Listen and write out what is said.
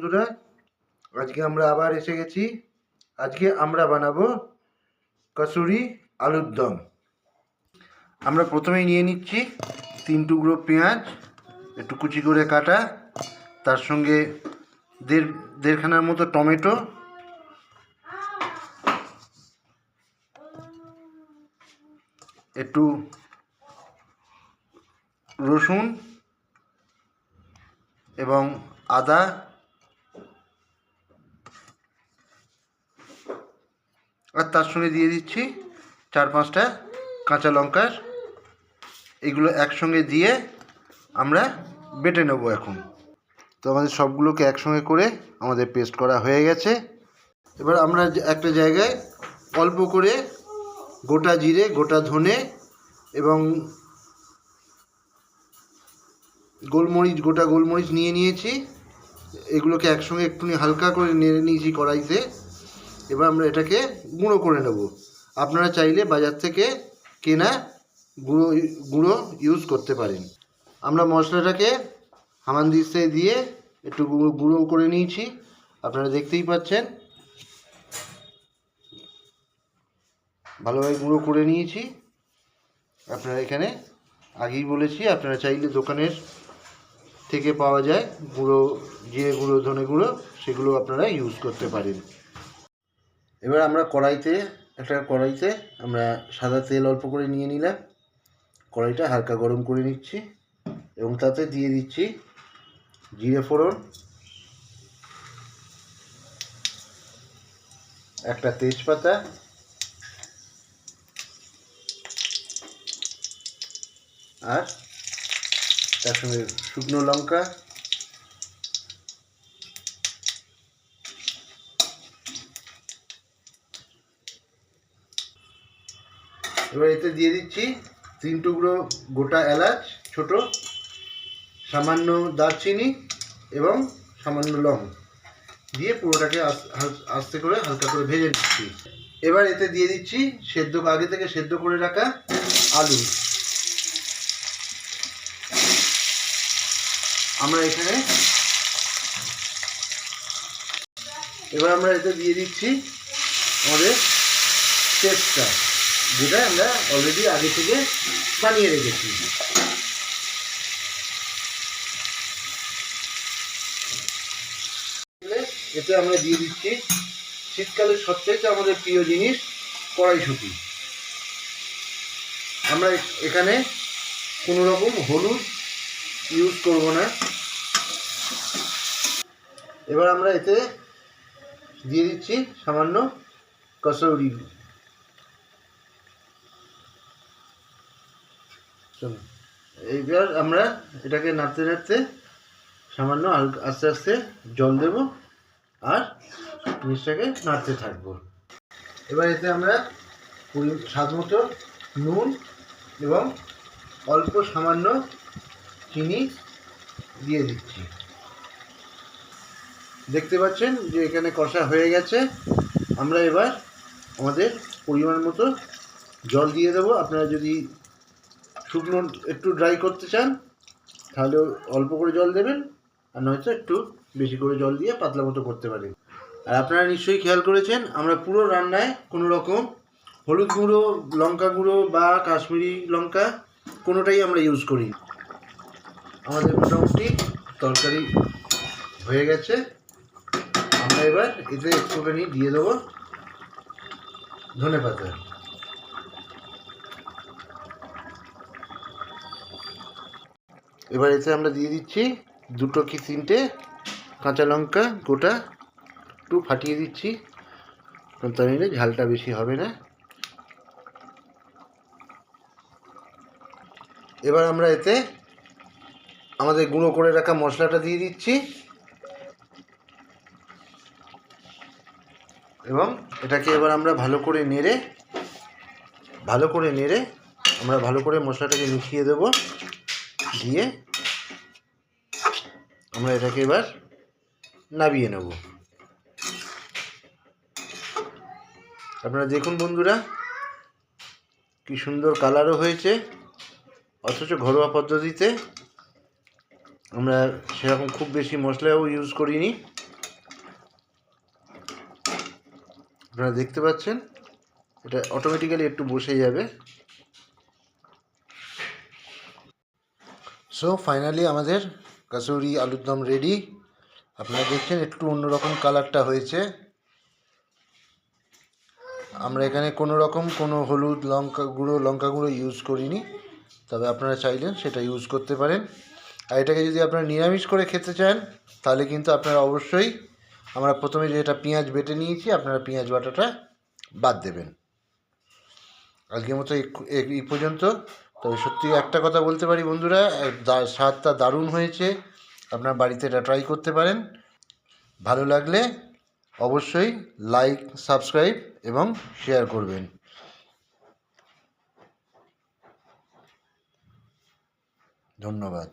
বন্ধুরা, আজকে আমরা আবার এসে গেছি। আজকে আমরা বানাবো কসুরি আলুর দম। আমরা প্রথমেই নিয়ে নিচ্ছি 3 টুকরো পেঁয়াজ, একটু কুচি করে কাটা, তার সঙ্গে দেড়খানার মতো টমেটো, একটু রসুন এবং আদা, আর তার সঙ্গে দিয়ে দিচ্ছি 4-5টা কাঁচা লঙ্কার। এগুলো একসঙ্গে দিয়ে আমরা বেটে নেব এখন। তো আমাদের সবগুলোকে একসঙ্গে করে আমাদের পেস্ট করা হয়ে গেছে। এবার আমরা একটা জায়গায় অল্প করে গোটা জিরে, গোটা ধনে এবং গোটা গোলমরিচ নিয়েছি। এগুলোকে একসঙ্গে একটুখানি হালকা করে নেড়ে নিয়েছি কড়াইতে। এবার আমরা এটাকে গুঁড়ো করে নেব। আপনারা চাইলে বাজার থেকে কেনা গুঁড়ো ইউজ করতে পারেন। আমরা মশলাটাকে হামানদিস্তে দিয়ে একটু গুঁড়ো করে নিয়েছি, আপনারা দেখতেই পাচ্ছেন। ভালোভাবে গুঁড়ো করে নিয়েছি। আপনারা এখানে আগেই বলেছি, আপনারা চাইলে দোকানের থেকে পাওয়া যায় গুঁড়ো, জিরে গুঁড়ো, ধনে গুঁড়ো, সেগুলো আপনারা ইউজ করতে পারেন। এবার আমরা কড়াইতে আমরা সাদা তেল অল্প করে নিয়ে নিলাম। কড়াইটা হালকা গরম করে নিচ্ছি এবং তাতে দিয়ে দিচ্ছি জিরে ফোড়ন, একটা তেজপাতা, আর তার সঙ্গে শুকনো লঙ্কা, এবার এতে দিয়ে দিচ্ছি 3 টুকরো গোটা এলাচ ছোট, সামান্য দারচিনি এবং সামান্য লং দিয়ে পুরোটাকে আস্তে করে হালকা করে ভেজে নিচ্ছি। এবার এতে দিয়ে দিচ্ছি আগে থেকে সেদ্ধ করে রাখা আলু। এবার আমরা এতে দিয়ে দিচ্ছি আমাদের পেস্টটা, যেটা আমরা অলরেডি আগে থেকে বানিয়ে রেখেছি। এতে আমরা দিয়ে দিচ্ছি শীতকালের সবচেয়ে আমাদের প্রিয় জিনিস কড়াইশুঁটি। আমরা এখানে কোনো রকম হলুদ ইউজ করব না। এবার আমরা এতে দিয়ে দিচ্ছি সামান্য কসুরি। এইবার আমরা এটাকে নাড়তে নাড়তে সামান্য আস্তে আস্তে জল দেব আর জিনিসটাকে নাড়তে থাকবো। এবার এতে আমরা স্বাদ মতো নুন এবং অল্প সামান্য চিনি দিয়ে দিচ্ছি। দেখতে পাচ্ছেন যে এখানে কষা হয়ে গেছে। আমরা এবার আমাদের পরিমাণ মতো জল দিয়ে দেবো। আপনারা যদি শুকনো একটু ড্রাই করতে চান তাহলে অল্প করে জল দেবেন, আর নয়তো একটু বেশি করে জল দিয়ে পাতলা মতো করতে পারেন। আর আপনারা নিশ্চয়ই খেয়াল করেছেন, আমরা পুরো রান্নায় কোনো রকম হলুদ গুঁড়ো, লঙ্কা গুঁড়ো বা কাশ্মীরি লঙ্কা কোনোটাই আমরা ইউজ করি। আমাদের মোটামুটি তরকারি হয়ে গেছে। আমরা এবার এতে একটুখানি দিয়ে দেবো ধনেপাতা। এবার এতে আমরা দিয়ে দিচ্ছি 2 কি 3টে কাঁচা লঙ্কা গোটা, একটু ফাটিয়ে দিচ্ছি, কারণ তা নিলে ঝালটা বেশি হবে না। এবার আমরা এতে আমাদের গুঁড়ো করে রাখা মশলাটা দিয়ে দিচ্ছি এবং এটাকে এবার আমরা ভালো করে নেড়ে আমরা ভালো করে মশলাটাকে মিশিয়ে দেব। দিয়ে আমরা এটাকে এবার নামিয়ে নেব। আপনারা দেখুন বন্ধুরা, কি সুন্দর কালারও হয়েছে, অথচ ঘরোয়া পদ্ধতিতে। আমরা সেরকম খুব বেশি মশলাও ইউজ করিনি। আপনারা দেখতে পাচ্ছেন এটা অটোমেটিক্যালি একটু বসে যাবে। সো ফাইনালি আমাদের কাসুরি আলুর দম রেডি। আপনারা দেখছেন একটু অন্যরকম কালারটা হয়েছে। আমরা এখানে কোনো রকম কোনো হলুদ লঙ্কা গুঁড়ো ইউজ করিনি, তবে আপনারা চাইলে সেটা ইউজ করতে পারেন। আর এটাকে যদি আপনারা নিরামিষ করে খেতে চান তাহলে কিন্তু আপনারা অবশ্যই, আমরা প্রথমে যেটা পেঁয়াজ বেটে নিয়েছি, আপনারা পেঁয়াজ বাটাটা বাদ দেবেন। আজকের মতো এই পর্যন্ত। তবে সত্যি একটা কথা বলতে পারি বন্ধুরা, স্বাদটা দারুণ হয়েছে। আপনার বাড়িতে এটা ট্রাই করতে পারেন। ভালো লাগলে অবশ্যই লাইক, সাবস্ক্রাইব এবং শেয়ার করবেন। ধন্যবাদ।